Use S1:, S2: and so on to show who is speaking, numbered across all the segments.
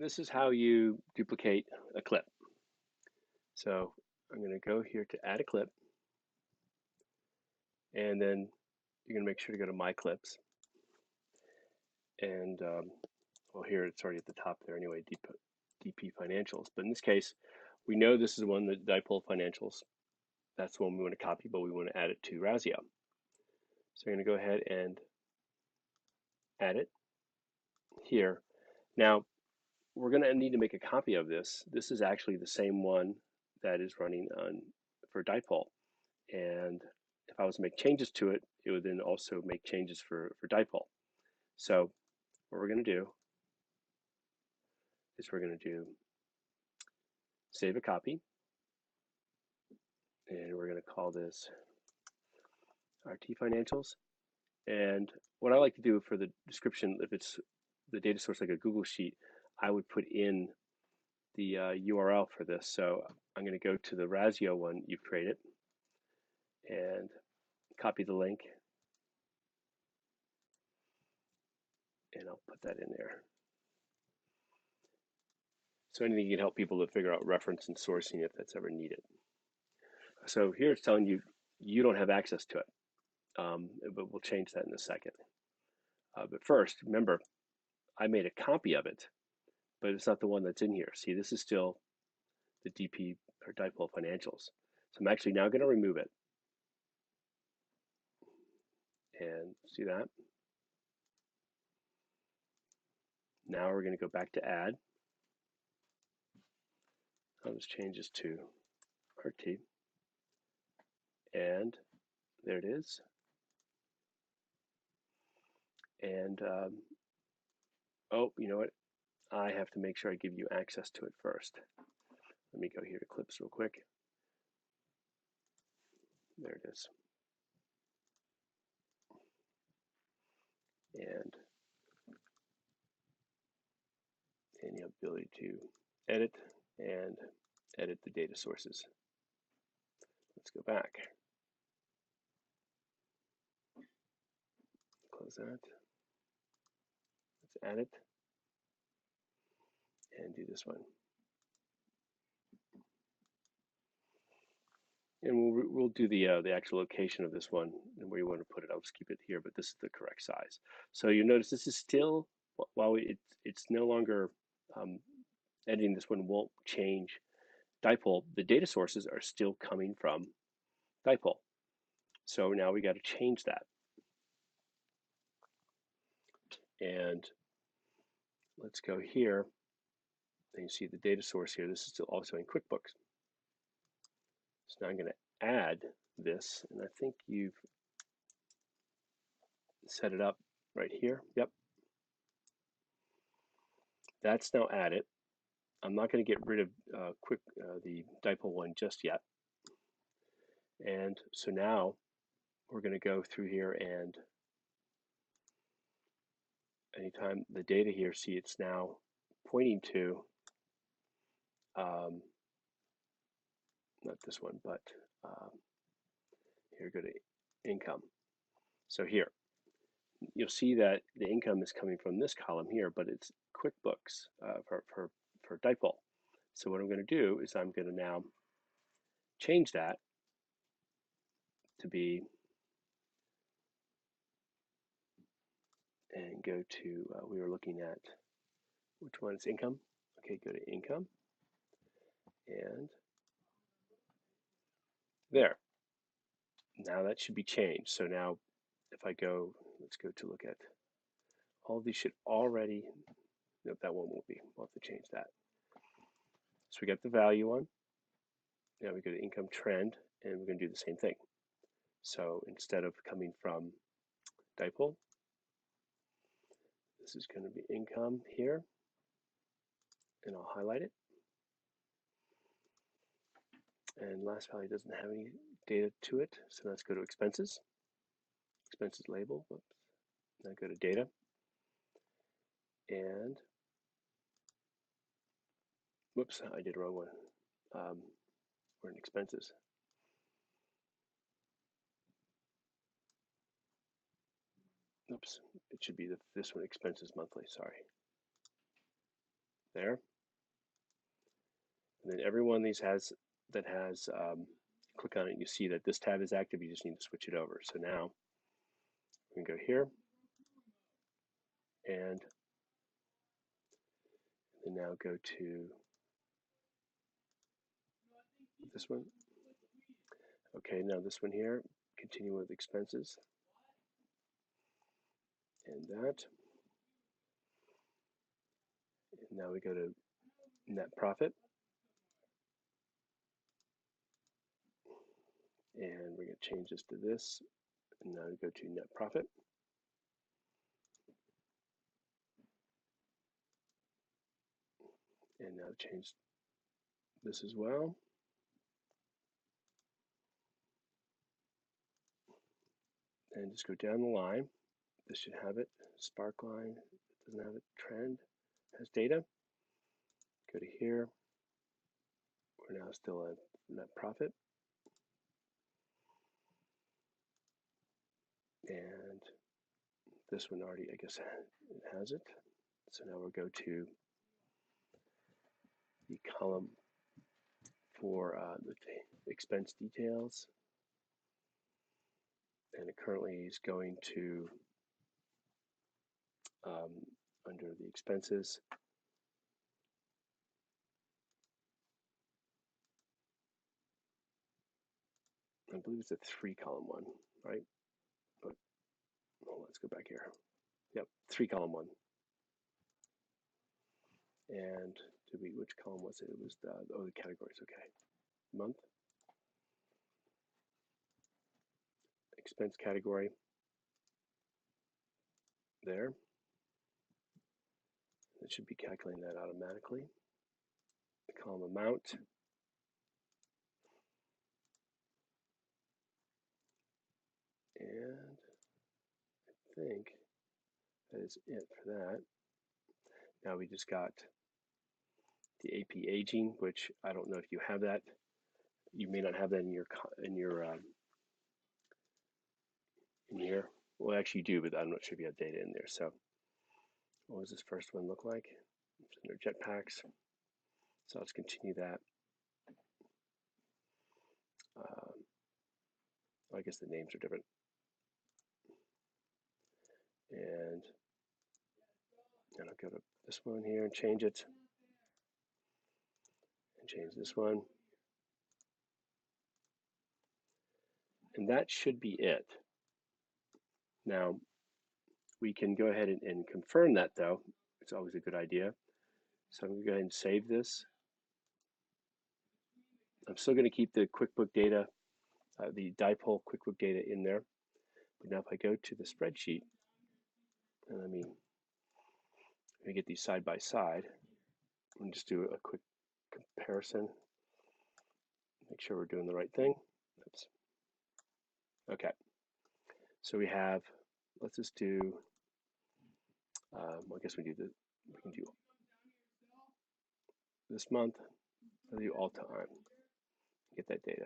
S1: this is how you duplicate a clip. So I'm going to go here to add a clip, and then you're going to make sure to go to My Clips. And well, here it's already at the top there anyway, DP Financials. But in this case, we know this is the one, the Dipole Financials. That's the one we want to copy, but we want to add it to Razio. So I'm going to go ahead and add it here. Now, we're going to need to make a copy of this. This is actually the same one that is running for Dipole. And if I was to make changes to it, it would then also make changes for Dipole. So what we're going to do is we're going to do save a copy. And we're going to call this RT Financials. And what I like to do for the description, if it's the data source like a Google Sheet, I would put in the URL for this. So I'm going to go to the Razio one you've created and copy the link. And I'll put that in there. So anything can help people to figure out reference and sourcing if that's ever needed. So here it's telling you you don't have access to it, but we'll change that in a second. But first, remember, I made a copy of it, but it's not the one that's in here. See, this is still the DP or Dipole Financials. So I'm actually now going to remove it. And see that? Now we're going to go back to add. I'll just change this to RT. And there it is. And oh, you know what? I have to make sure I give you access to it first. Let me go here to Klips real quick. There it is. And the ability to edit and edit the data sources. Let's go back. Close that. Let's add it and do this one. And we'll do the actual location of this one and where you want to put it. I'll just keep it here, but this is the correct size. So you notice this is still, while it's no longer editing, this one won't change Dipole. The data sources are still coming from Dipole. So now we got to change that. And let's go here. And you see the data source here. This is still also in QuickBooks. So now I'm going to add this, and I think you've set it up right here. Yep. That's now added. I'm not going to get rid of the Dipole one just yet. And so now we're going to go through here, and anytime the data here, see it's now pointing to, not this one, but here, go to income. So here, you'll see that the income is coming from this column here, but it's QuickBooks for Dipole. So what I'm going to do is I'm going to now change that to be, and go to, we were looking at, which one is income? Okay, go to income, and there. Now that should be changed. So now if I go, let's go to look at, all of these should already, nope, that one won't be. We'll have to change that. So we got the value one. Now we go to income trend, and we're going to do the same thing. So instead of coming from Dipole, this is going to be income here, and I'll highlight it. And last value doesn't have any data to it, so let's go to expenses. Expenses label, whoops. Now go to data, and whoops, I did the wrong one. We're in expenses. Oops, it should be this one, expenses monthly, sorry. there. And then every one of these has click on it, and you see that this tab is active. You just need to switch it over. So now we can go here and then now go to this one. Okay, now this one here, continue with expenses and that. And now we go to net profit. And we're going to change this to this. And now we go to net profit. And now change this as well. And just go down the line. This should have it. Spark line, it doesn't have it. Trend has data. Go to here. We're now still at net profit. And this one already, I guess, it has it. So now we'll go to the column for the expense details. And it currently is going to, under the expenses, I believe it's a 3-column one, right? But let's go back here. Yep, 3-column one. And which column was it? It was the categories, okay. Month, expense category, there. It should be calculating that automatically. The column amount. And I think that is it for that. Now we just got the AP aging, which I don't know if you have that. You may not have that in here. Well, actually you do, but I'm not sure if you have data in there. So what does this first one look like? It's under jetpacks. So let's continue that. I guess the names are different. And I'll go to this one here and change it. And change this one. And that should be it. Now, we can go ahead and confirm that, though. It's always a good idea. So I'm going to go ahead and save this. I'm still going to keep the QuickBook data, the dipole QuickBook data in there. But now if I go to the spreadsheet, and let me get these side by side, and just do a quick comparison. Make sure we're doing the right thing. Oops. Okay. So we have, let's just do, I guess we can do this month, I'll do all time, get that data.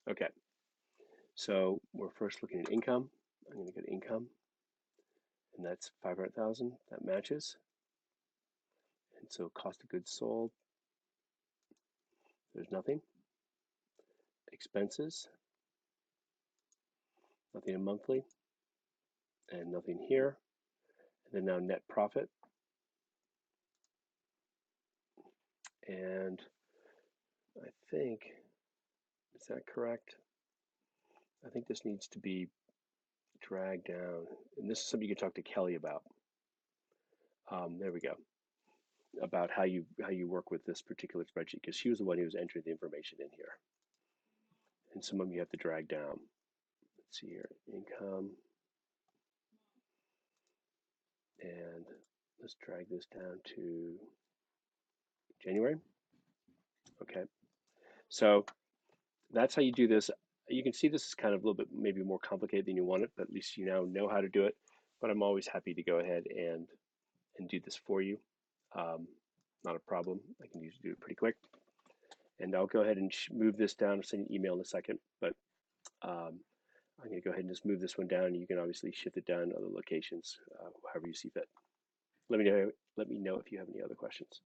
S1: Okay, so we're first looking at income. I'm going to go to income, and that's 500,000. That matches. And so cost of goods sold, there's nothing. Expenses, nothing in monthly, and nothing here. And then now net profit. And I think, is that correct? I think this needs to be dragged down. And this is something you can talk to Kelly about. There we go. About how you work with this particular spreadsheet, because she was the one who was entering the information in here. And some of them you have to drag down. Let's see here, income. And let's drag this down to January. Okay. So that's how you do this. You can see this is kind of a little bit maybe more complicated than you want it, but at least you now know how to do it. But I'm always happy to go ahead and do this for you. Not a problem. I can usually do it pretty quick. And I'll go ahead and move this down. I'll send an email in a second, but I'm going to go ahead and just move this one down. You can obviously shift it down to other locations, however you see fit. Let me know if you have any other questions.